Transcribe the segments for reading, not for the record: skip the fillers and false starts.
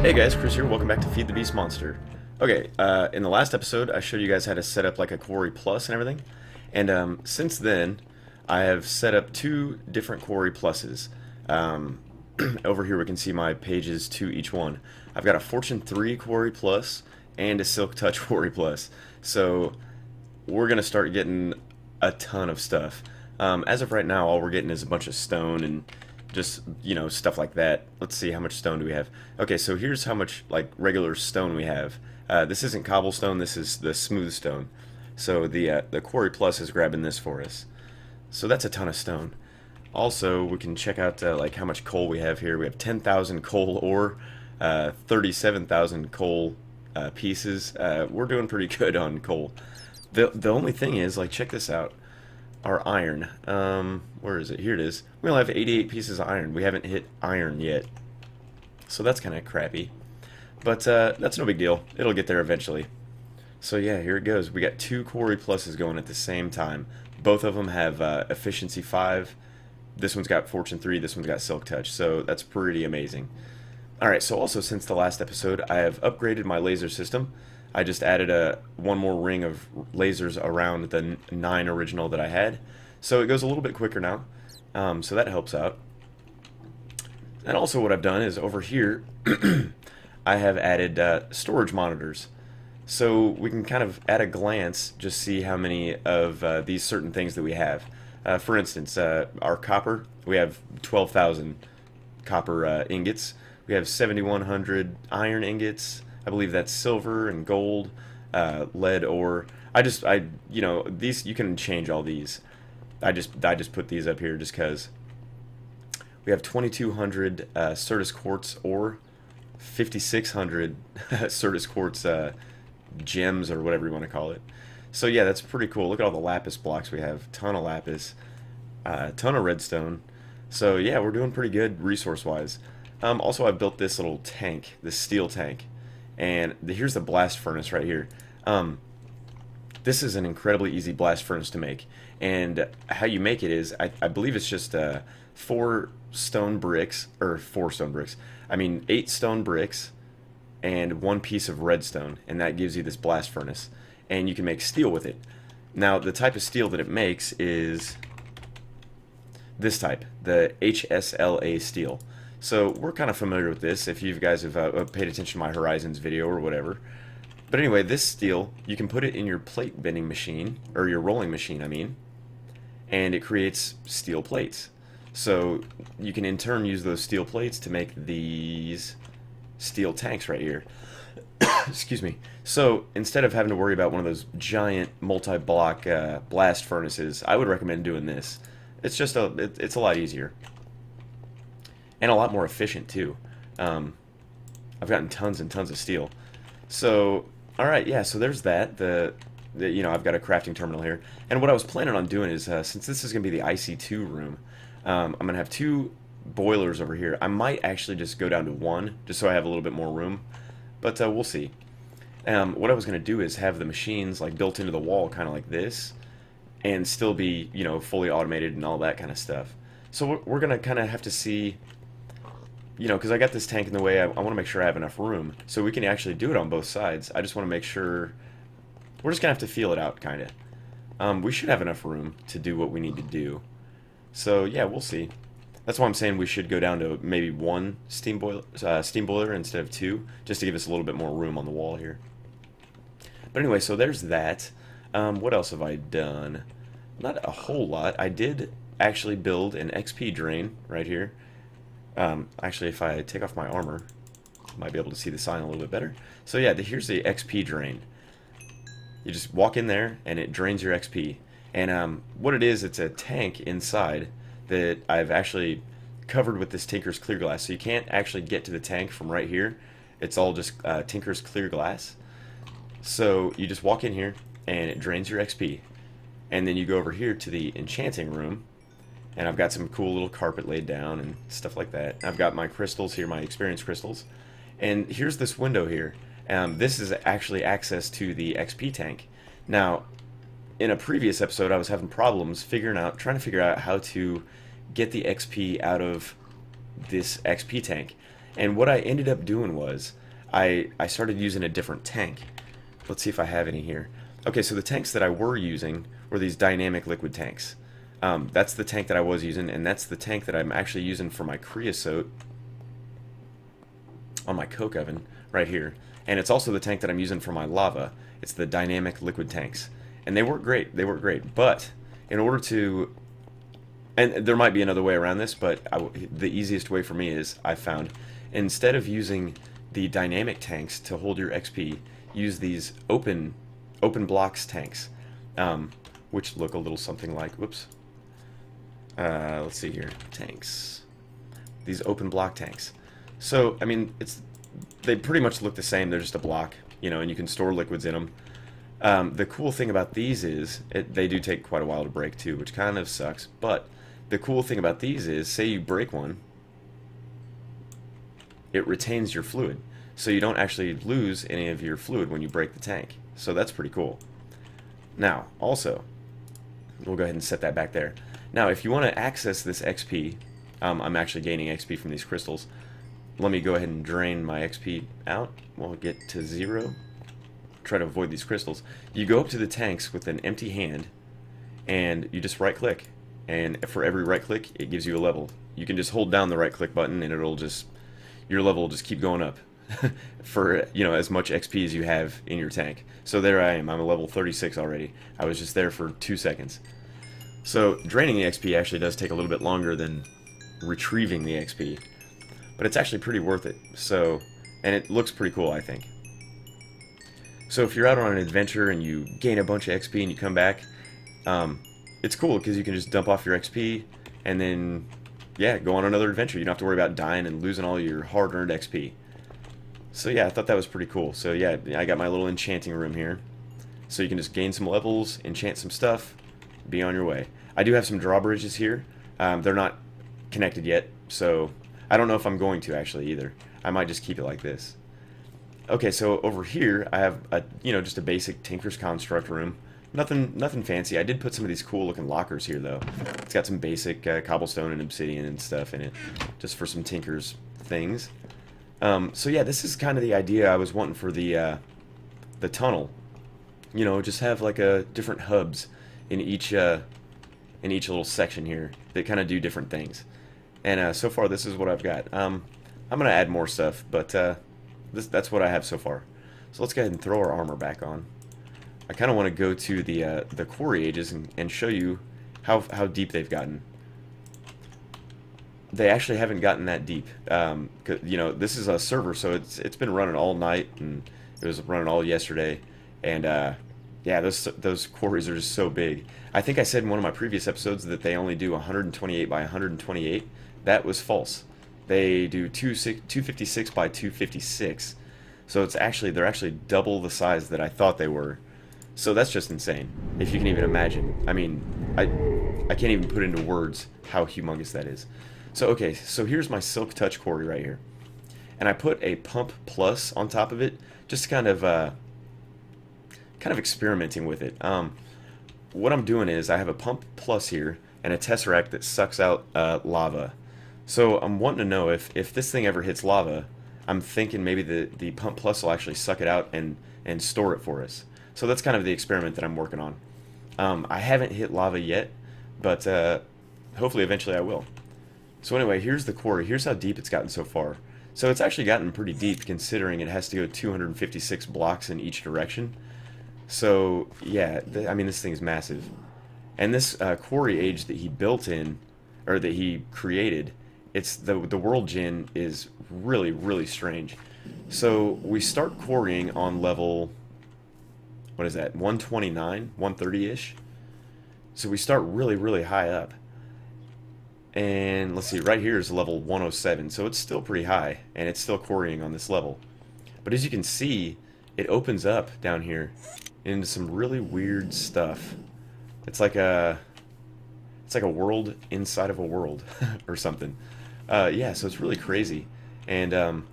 Hey guys, Chris here. Welcome back to Feed the Beast Monster. Okay, in the last episode, I showed you guys how to set up like a QuarryPlus and everything. And since then, I have set up two different QuarryPluses. Over here we can see my pages to each one. I've got a Fortune 3 QuarryPlus and a Silk Touch QuarryPlus. So we're going to start getting a ton of stuff. As of right now, all we're getting is a bunch of stone and just, stuff like that. Let's see, how much stone do we have? Okay, so here's how much, like, regular stone we have. This isn't cobblestone, this is the smooth stone. So the QuarryPlus is grabbing this for us. So that's a ton of stone. Also, we can check out, like, how much coal we have here. We have 10,000 coal ore, 37,000 coal pieces. We're doing pretty good on coal. The only thing is, like, check this out. Our iron. Where is it? Here it is. We only have 88 pieces of iron. We haven't hit iron yet. So that's kind of crappy. But that's no big deal. It'll get there eventually. So yeah, here it goes. We got two QuarryPluses going at the same time. Both of them have efficiency 5. This one's got Fortune 3. This one's got Silk Touch. So that's pretty amazing. Alright, so also since the last episode, I have upgraded my laser system. I just added one more ring of lasers around the 9 original that I had. So it goes a little bit quicker now. So that helps out. And also what I've done is over here, I have added storage monitors. So we can kind of at a glance just see how many of these certain things that we have. For instance, our copper, we have 12,000 copper ingots. We have 7,100 iron ingots. I believe that's silver and gold, lead ore. These, you can change all these. I just put these up here just because. We have 2,200 Certus quartz ore, 5,600 Certus quartz gems or whatever you want to call it. So yeah, that's pretty cool. Look at all the lapis blocks we have. Ton of lapis, ton of redstone. So yeah, we're doing pretty good resource-wise. Also, I built this little tank, this steel tank. And here's the blast furnace right here. This is an incredibly easy blast furnace to make. And how you make it is, I believe it's just 4 stone bricks, or 4 stone bricks. I mean 8 stone bricks and 1 piece of redstone. And that gives you this blast furnace. And you can make steel with it. Now, the type of steel that it makes is this type, the HSLA steel. So we're kind of familiar with this if you guys have paid attention to my Horizons video or whatever. But anyway, this steel, you can put it in your plate bending machine, or your rolling machine, I mean, and it creates steel plates. So you can in turn use those steel plates to make these steel tanks right here. Excuse me. So instead of having to worry about one of those giant multi-block blast furnaces, I would recommend doing this. It's just it's a lot easier. And a lot more efficient too. I've gotten tons and tons of steel. So, all right, yeah. So there's that. I've got a crafting terminal here. And what I was planning on doing is, since this is going to be the IC2 room, I'm going to have 2 boilers over here. I might actually just go down to 1, just so I have a little bit more room. But we'll see. What I was going to do is have the machines like built into the wall, kind of like this, and still be, fully automated and all that kind of stuff. So we're going to kind of have to see. Because I got this tank in the way, I want to make sure I have enough room. So we can actually do it on both sides. I just want to make sure. We're just going to have to feel it out, kind of. We should have enough room to do what we need to do. So, yeah, we'll see. That's why I'm saying we should go down to maybe 1 steam boiler instead of 2, just to give us a little bit more room on the wall here. But anyway, so there's that. What else have I done? Not a whole lot. I did actually build an XP drain right here. Actually, if I take off my armor, I might be able to see the sign a little bit better. So yeah, here's the XP drain. You just walk in there, and it drains your XP. And what it is, it's a tank inside that I've actually covered with this Tinker's clear glass. So you can't actually get to the tank from right here. It's all just Tinker's clear glass. So you just walk in here, and it drains your XP. And then you go over here to the enchanting room. And I've got some cool little carpet laid down and stuff like that. I've got my crystals here, my experience crystals. And here's this window here. This is actually access to the XP tank. Now, in a previous episode, I was having problems trying to figure out how to get the XP out of this XP tank. And what I ended up doing was I started using a different tank. Let's see if I have any here. Okay, so the tanks that I were using were these dynamic liquid tanks. That's the tank that I was using, and that's the tank that I'm actually using for my creosote on my coke oven right here. And it's also the tank that I'm using for my lava. It's the dynamic liquid tanks. And they work great. They work great. But in order to... And there might be another way around this, but the easiest way for me is, I've found, instead of using the dynamic tanks to hold your XP, use these open blocks tanks, which look a little something like... Whoops. Let's see here. Tanks. These open block tanks. So, I mean, they pretty much look the same. They're just a block, you know, and you can store liquids in them. The cool thing about these is they do take quite a while to break too, which kind of sucks. But the cool thing about these is, say you break one, it retains your fluid. So you don't actually lose any of your fluid when you break the tank. So that's pretty cool. Now, also, we'll go ahead and set that back there. Now, if you want to access this XP, I'm actually gaining XP from these crystals. Let me go ahead and drain my XP out. We'll get to 0. Try to avoid these crystals. You go up to the tanks with an empty hand, and you just right click. And for every right click, it gives you a level. You can just hold down the right click button, and it'll just, your level will just keep going up for, you know, as much XP as you have in your tank. So there I am. I'm a level 36 already. I was just there for 2 seconds. So draining the XP actually does take a little bit longer than retrieving the XP. But it's actually pretty worth it. So, and it looks pretty cool, I think. So if you're out on an adventure and you gain a bunch of XP and you come back, it's cool because you can just dump off your XP and then, yeah, go on another adventure. You don't have to worry about dying and losing all your hard-earned XP. So yeah, I thought that was pretty cool. So yeah, I got my little enchanting room here. So you can just gain some levels, enchant some stuff, be on your way. I do have some drawbridges here. They're not connected yet, so I don't know if I'm going to actually either. I might just keep it like this. Okay, so over here I have a, you know, just a basic Tinker's Construct room. Nothing fancy. I did put some of these cool looking lockers here though. It's got some basic cobblestone and obsidian and stuff in it, just for some Tinker's things. So yeah, this is kind of the idea I was wanting for the tunnel. You know, just have like different hubs in each little section here that kind of do different things. And so far, this is what I've got. I'm gonna add more stuff, but that's what I have so far. So let's go ahead and throw our armor back on. I kind of want to go to the quarry ages and show you how deep they've gotten. They actually haven't gotten that deep. You know, this is a server, so it's been running all night, and it was running all yesterday. And yeah, those quarries are just so big. I think I said in one of my previous episodes that they only do 128 by 128. That was false. They do 256 by 256. So they're actually double the size that I thought they were. So that's just insane, if you can even imagine. I mean, I can't even put into words how humongous that is. So okay, so here's my Silk Touch quarry right here. And I put a Pump Plus on top of it, just kind of experimenting with it. What I'm doing is I have a Pump Plus here and a Tesseract that sucks out lava. So I'm wanting to know if this thing ever hits lava, I'm thinking maybe the Pump Plus will actually suck it out and store it for us. So that's kind of the experiment that I'm working on. I haven't hit lava yet, but hopefully eventually I will. So anyway, here's the quarry. Here's how deep it's gotten so far. So it's actually gotten pretty deep considering it has to go 256 blocks in each direction. So yeah, I mean, this thing's massive. And this quarry age that he built in, or that he created, it's the world gen is really, really strange. So we start quarrying on level, what is that, 129, 130-ish? So we start really, really high up. And let's see, right here is level 107, so it's still pretty high, and it's still quarrying on this level. But as you can see, it opens up down here into some really weird stuff. It's like a world inside of a world or something. Yeah, so it's really crazy. And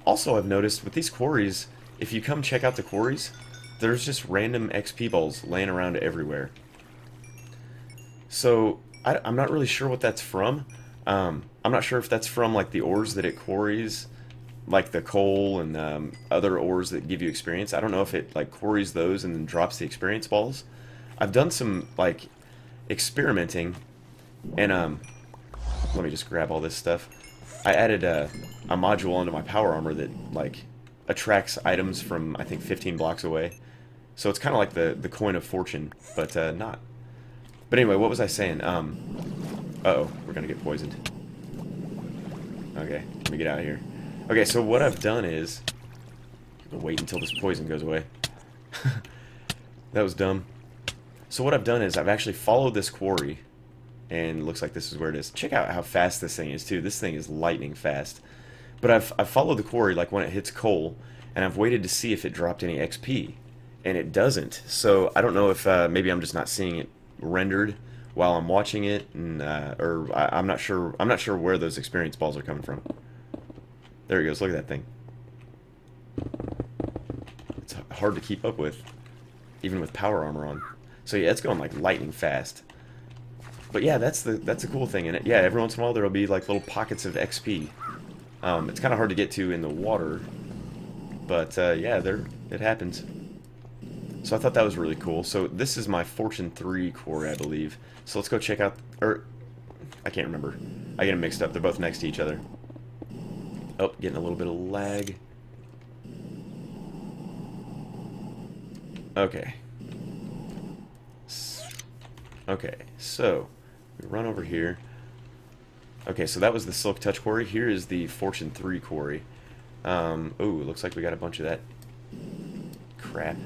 also I've noticed with these quarries, if you come check out the quarries, there's just random XP balls laying around everywhere. So I'm not really sure what that's from. I'm not sure if that's from like the ores that it quarries like the coal and other ores that give you experience. I don't know if it like quarries those and then drops the experience balls. I've done some like experimenting, and let me just grab all this stuff. I added a module onto my power armor that like attracts items from I think 15 blocks away. So it's kind of like the coin of fortune, but not. But anyway, what was I saying? Uh-oh, we're gonna get poisoned. Okay, let me get out of here. Okay, so what I've done is wait until this poison goes away. That was dumb. So what I've done is I've actually followed this quarry, and it looks like this is where it is. Check out how fast this thing is too. This thing is lightning fast. But I've followed the quarry like when it hits coal, and I've waited to see if it dropped any XP, and it doesn't. So I don't know if maybe I'm just not seeing it rendered while I'm watching it, and or I'm not sure. I'm not sure where those experience balls are coming from. There he goes. Look at that thing. It's hard to keep up with, even with power armor on. So yeah, it's going like lightning fast. But yeah, that's the cool thing in it. Yeah, every once in a while there'll be like little pockets of XP. It's kind of hard to get to in the water, but yeah, it happens. So I thought that was really cool. So this is my Fortune 3 quarry, I believe. So let's go check out, or I can't remember. I get them mixed up. They're both next to each other. Oh, getting a little bit of lag. Okay. Okay, so we run over here. Okay, so that was the Silk Touch quarry. Here is the Fortune 3 quarry. Oh, looks like we got a bunch of that crap.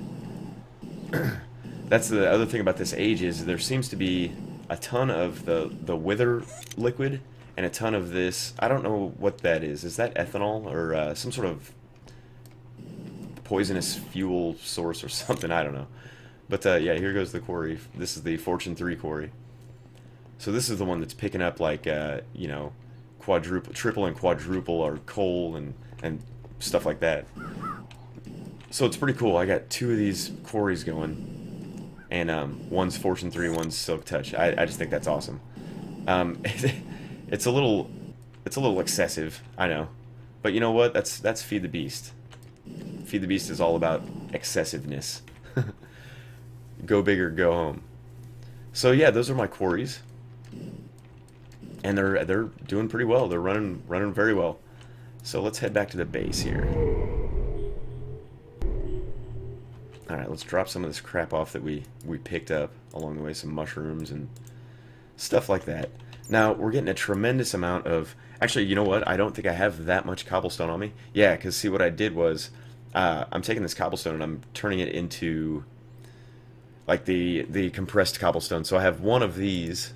That's the other thing about this age is there seems to be a ton of the wither liquid and a ton of this. I don't know what that is. Is that ethanol or some sort of poisonous fuel source or something? I don't know. But yeah, here goes the quarry. This is the Fortune 3 quarry. So this is the one that's picking up like you know, triple and quadruple or coal and stuff like that. So it's pretty cool. I got 2 of these quarries going, and one's Fortune 3, one's Silk Touch. I just think that's awesome. It's a little excessive, I know, but you know what? That's Feed the Beast. Feed the Beast is all about excessiveness. Go big or go home. So yeah, those are my quarries, and they're doing pretty well. They're running very well. So let's head back to the base here. All right, let's drop some of this crap off that we picked up along the way. Some mushrooms and stuff like that. Now we're getting a tremendous amount of. Actually, you know what? I don't think I have that much cobblestone on me. Yeah, because see what I did was I'm taking this cobblestone and I'm turning it into like the compressed cobblestone. So I have one of these,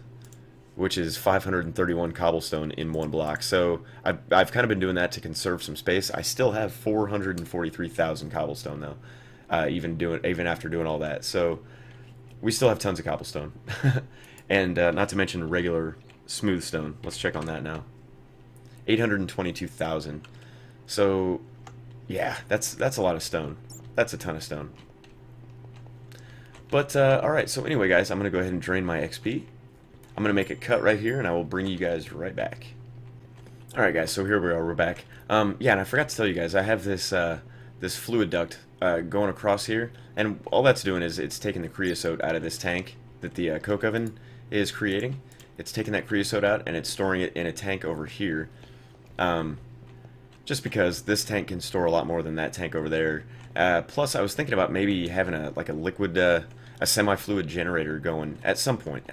which is 531 cobblestone in one block. So I've kind of been doing that to conserve some space. I still have 443,000 cobblestone though, even after doing all that. So we still have tons of cobblestone, and not to mention regular smooth stone. Let's check on that now. 822,000. So yeah, that's a lot of stone. That's a ton of stone. But alright, so anyway guys, I'm going to go ahead and drain my XP. I'm going to make a cut right here, and I will bring you guys right back. Alright guys, so here we are, we're back. Yeah, and I forgot to tell you guys, I have this this fluid duct going across here, and all that's doing is it's taking the creosote out of this tank that the coke oven is creating. It's taking that creosote out, and it's storing it in a tank over here. Just because this tank can store a lot more than that tank over there. Plus, I was thinking about maybe having a liquid, a semi-fluid generator going at some point.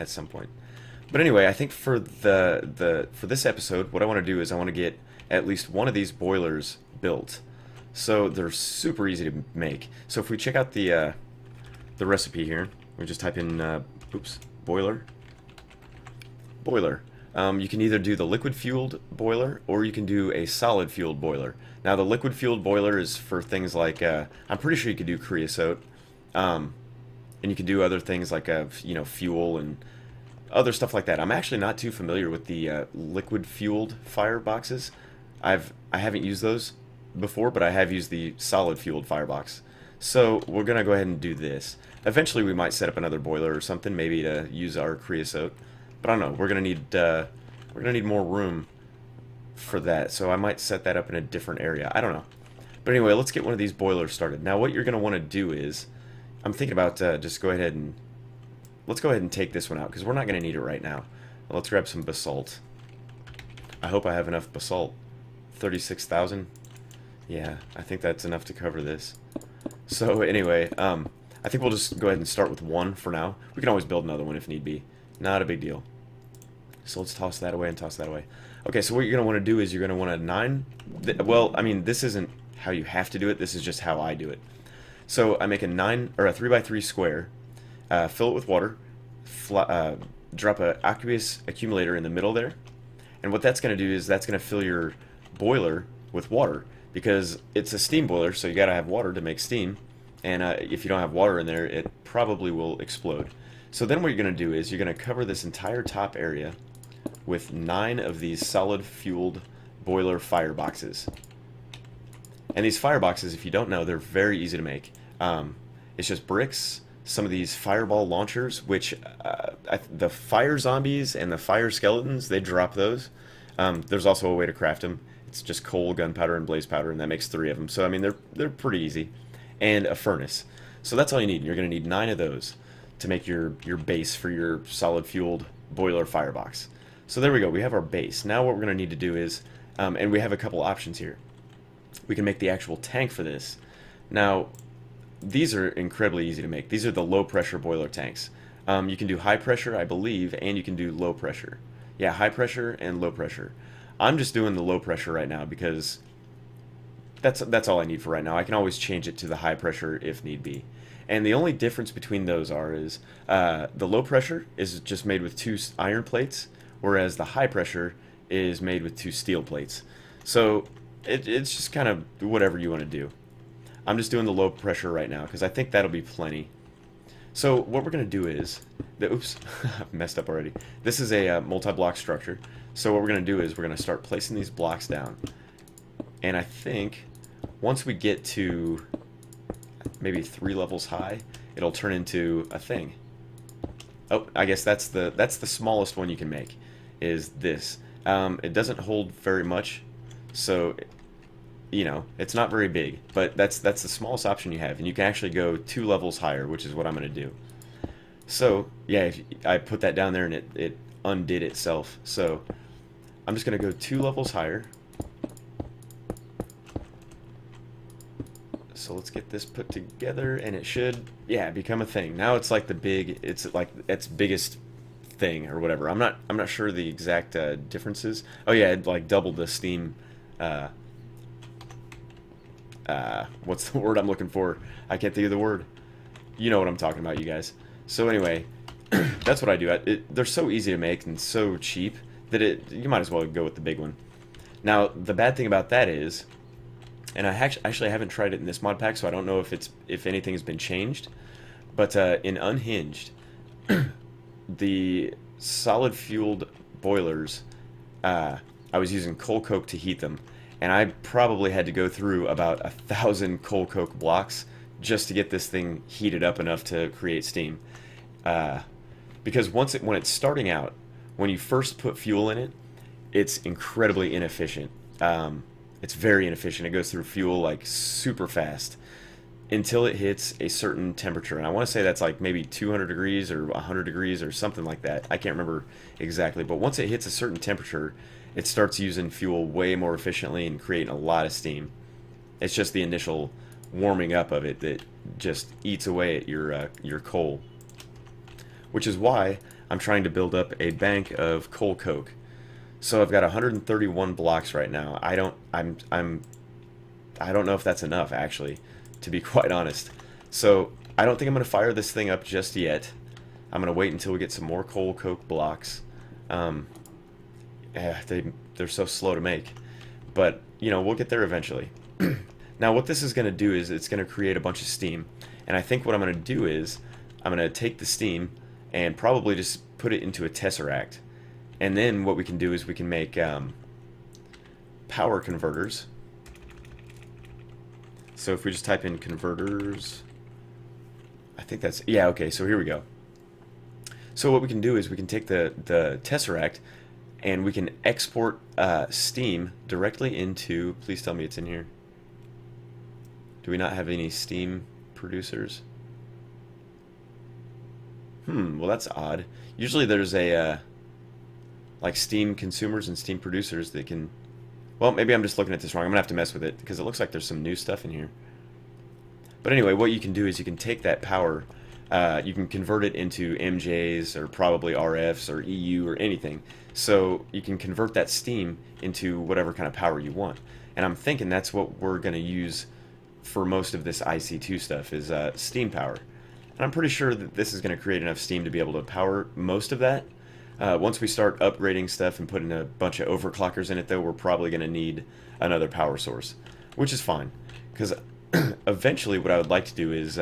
But anyway, I think for for this episode, what I want to do is I want to get at least one of these boilers built. So they're super easy to make. So if we check out the recipe here, we just type in boiler. You can either do the liquid-fueled boiler, or you can do a solid-fueled boiler. Now, the liquid-fueled boiler is for things like, I'm pretty sure you could do creosote, and you can do other things like, you know, fuel and other stuff like that. I'm actually not too familiar with the liquid-fueled fireboxes. I haven't used those before, but I have used the solid-fueled firebox. So we're gonna go ahead and do this. Eventually, we might set up another boiler or something, maybe to use our creosote. But I don't know. We're gonna need more room for that, so I might set that up in a different area. I don't know. But anyway, let's get one of these boilers started. Now what you're going to want to do is, I'm thinking about just go ahead and, let's go ahead and take this one out, because we're not going to need it right now. Let's grab some basalt. I hope I have enough basalt. 36,000. Yeah, I think that's enough to cover this. So anyway, I think we'll just go ahead and start with one for now. We can always build another one if need be. Not a big deal. So let's toss that away and toss that away. Okay, so what you're going to want to do is you're going to want a 9. Well, I mean, this isn't how you have to do it. This is just how I do it. So I make a 9 or a 3x3 square, fill it with water, drop an aqueous accumulator in the middle there, and what that's going to do is that's going to fill your boiler with water, because it's a steam boiler, so you got to have water to make steam, and if you don't have water in there, it probably will explode. So then what you're going to do is you're going to cover this entire top area with 9 of these solid fueled boiler fireboxes. And these fireboxes, if you don't know, they're very easy to make. It's just bricks, some of these fireball launchers, which the fire zombies and the fire skeletons, they drop those. There's also a way to craft them. It's just coal, gunpowder, and blaze powder, and that makes 3 of them. So I mean, they're pretty easy. And a furnace. So that's all you need. You're going to need 9 of those to make your base for your solid fueled boiler firebox. So there we go. We have our base. Now what we're going to need to do is, and we have a couple options here. We can make the actual tank for this. Now, these are incredibly easy to make. These are the low pressure boiler tanks. You can do high pressure, I believe, and you can do low pressure. Yeah, high pressure and low pressure. I'm just doing the low pressure right now because that's all I need for right now. I can always change it to the high pressure if need be. And the only difference between those is the low pressure is just made with 2 iron plates, whereas the high pressure is made with 2 steel plates. So it's just kind of whatever you want to do. I'm just doing the low pressure right now because I think that'll be plenty. So what we're going to do is, oops, I've messed up already. This is a multi-block structure. So what we're going to do is we're going to start placing these blocks down. And I think once we get to maybe 3 levels high, it'll turn into a thing. Oh, I guess that's the smallest one you can make, is this. It doesn't hold very much, so you know, it's not very big, but that's the smallest option you have, and you can actually go 2 levels higher, which is what I'm going to do. So yeah, I put that down there and it undid itself. So I'm just going to go 2 levels higher. So let's get this put together, and it should, yeah, become a thing. Now it's like it's like its biggest thing or whatever. I'm not sure the exact differences. Oh yeah, it like doubled the steam. What's the word I'm looking for? I can't think of the word. You know what I'm talking about, you guys. So anyway, that's what I do. They're so easy to make and so cheap that you might as well go with the big one. Now the bad thing about that is, and I actually haven't tried it in this mod pack, so I don't know if anything has been changed. But in Unhinged, the solid fueled boilers, I was using coal coke to heat them, and I probably had to go through about 1,000 coal coke blocks just to get this thing heated up enough to create steam. Because when it's starting out, when you first put fuel in it, it's incredibly inefficient. It's very inefficient. It goes through fuel like super fast until it hits a certain temperature. And I want to say that's like maybe 200 degrees or 100 degrees or something like that. I can't remember exactly. But once it hits a certain temperature, it starts using fuel way more efficiently and creating a lot of steam. It's just the initial warming up of it that just eats away at your coal. Which is why I'm trying to build up a bank of coal coke. So I've got 131 blocks right now. I don't know if that's enough, actually, to be quite honest. So I don't think I'm going to fire this thing up just yet. I'm going to wait until we get some more coal coke blocks. They're so slow to make, but you know, we'll get there eventually. Now what this is going to do is it's going to create a bunch of steam, and I think what I'm going to do is I'm going to take the steam and probably just put it into a tesseract. And then what we can do is we can make power converters. So if we just type in converters, I think that's, yeah, okay, so here we go. So what we can do is we can take the tesseract and we can export steam directly into, please tell me it's in here. Do we not have any steam producers? Well that's odd. Usually there's a like steam consumers and steam producers that can, well maybe I'm just looking at this wrong. I'm gonna have to mess with it because it looks like there's some new stuff in here. But anyway, what you can do is you can take that power, you can convert it into MJs or probably RFs or EU or anything. So you can convert that steam into whatever kind of power you want. And I'm thinking that's what we're going to use for most of this IC2 stuff is steam power. And I'm pretty sure that this is going to create enough steam to be able to power most of that. Once we start upgrading stuff and putting a bunch of overclockers in it, though, we're probably going to need another power source, which is fine. Because eventually what I would like to do is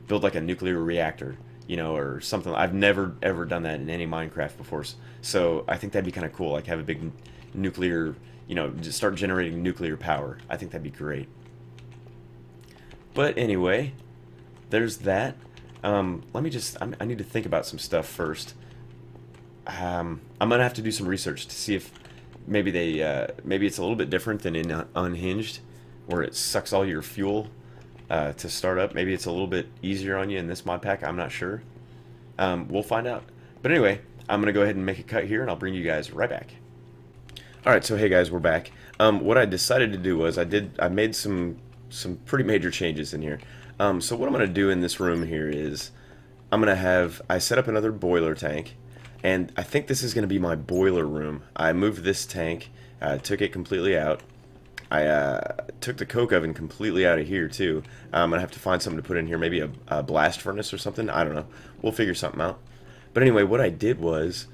build like a nuclear reactor, you know, or something. I've never ever done that in any Minecraft before, so I think that'd be kind of cool. Like have a big nuclear, you know, just start generating nuclear power. I think that'd be great. But anyway, there's that. Let me just, I need to think about some stuff first. I'm gonna have to do some research to see if maybe maybe it's a little bit different than in Unhinged, where it sucks all your fuel to start up. Maybe it's a little bit easier on you in this mod pack. I'm not sure. We'll find out. But anyway, I'm gonna go ahead and make a cut here, and I'll bring you guys right back. All right, so hey guys, we're back. What I decided to do was I made some pretty major changes in here. So what I'm gonna do in this room here is I set up another boiler tank. And I think this is going to be my boiler room. I moved this tank, took it completely out. I took the coke oven completely out of here too. I'm going to have to find something to put in here, maybe a blast furnace or something. I don't know. We'll figure something out. But anyway, what I did was,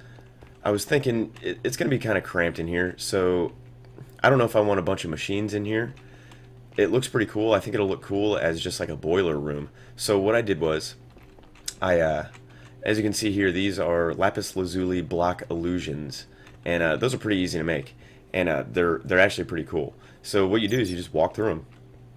I was thinking it's going to be kind of cramped in here. So I don't know if I want a bunch of machines in here. It looks pretty cool. I think it'll look cool as just like a boiler room. So what I did was, as you can see here, these are lapis lazuli block illusions, and those are pretty easy to make, and they're actually pretty cool. So what you do is you just walk through them.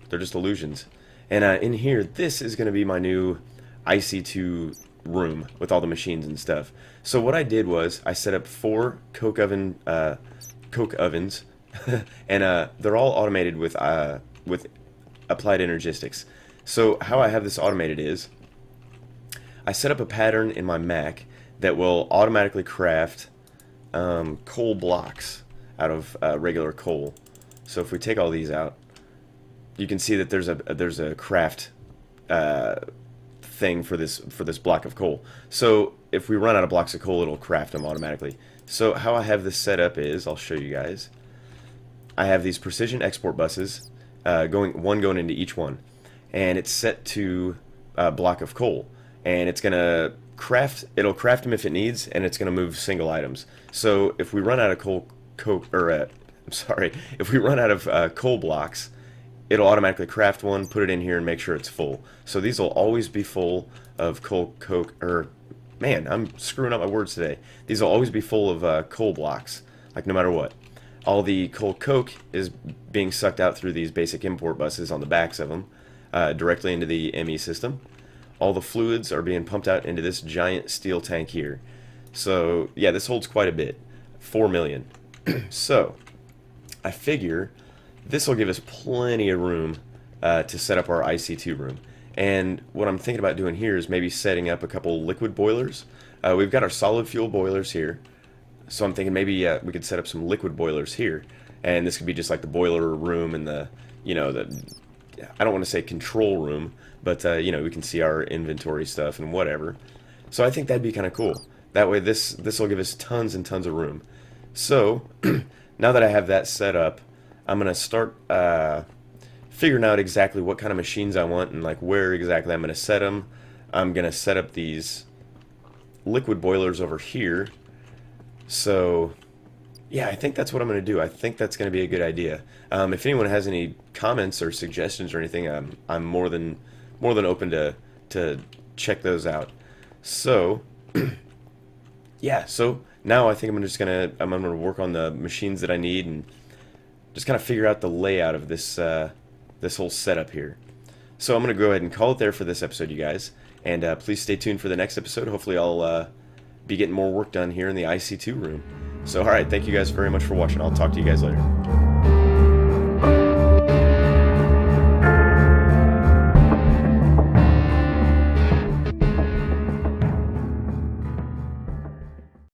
They're just illusions, and in here, this is going to be my new IC2 room with all the machines and stuff. So what I did was I set up 4 coke ovens, and they're all automated with applied energistics. So how I have this automated is, I set up a pattern in my Mac that will automatically craft coal blocks out of regular coal. So if we take all these out, you can see that there's a craft thing for this block of coal. So if we run out of blocks of coal, it'll craft them automatically. So how I have this set up is, I'll show you guys. I have these precision export buses, one going into each one, and it's set to a block of coal. And it's gonna it'll craft them if it needs, and it's gonna move single items. So if we run out of if we run out of coal blocks, it'll automatically craft one, put it in here, and make sure it's full. So these will always be full of man, I'm screwing up my words today. These will always be full of coal blocks, like no matter what. All the coal coke is being sucked out through these basic import buses on the backs of them, directly into the ME system. All the fluids are being pumped out into this giant steel tank here. So yeah, this holds quite a bit, 4 million. So I figure this will give us plenty of room to set up our IC2 room. And what I'm thinking about doing here is maybe setting up a couple liquid boilers. We've got our solid fuel boilers here, so I'm thinking maybe we could set up some liquid boilers here, and this could be just like the boiler room and the, you know, I don't want to say control room, but you know, we can see our inventory stuff and whatever. So I think that'd be kind of cool. That way this will give us tons and tons of room. So now that I have that set up, I'm gonna start figuring out exactly what kind of machines I want and like where exactly I'm gonna set them. I'm gonna set up these liquid boilers over here. So yeah, I think that's what I'm going to do. I think that's going to be a good idea. If anyone has any comments or suggestions or anything, I'm more than open to check those out. So yeah, so now I think I'm gonna work on the machines that I need and just kind of figure out the layout of this this whole setup here. So I'm gonna go ahead and call it there for this episode, you guys, and please stay tuned for the next episode. Hopefully I'll be getting more work done here in the IC2 room. So, alright, thank you guys very much for watching. I'll talk to you guys later.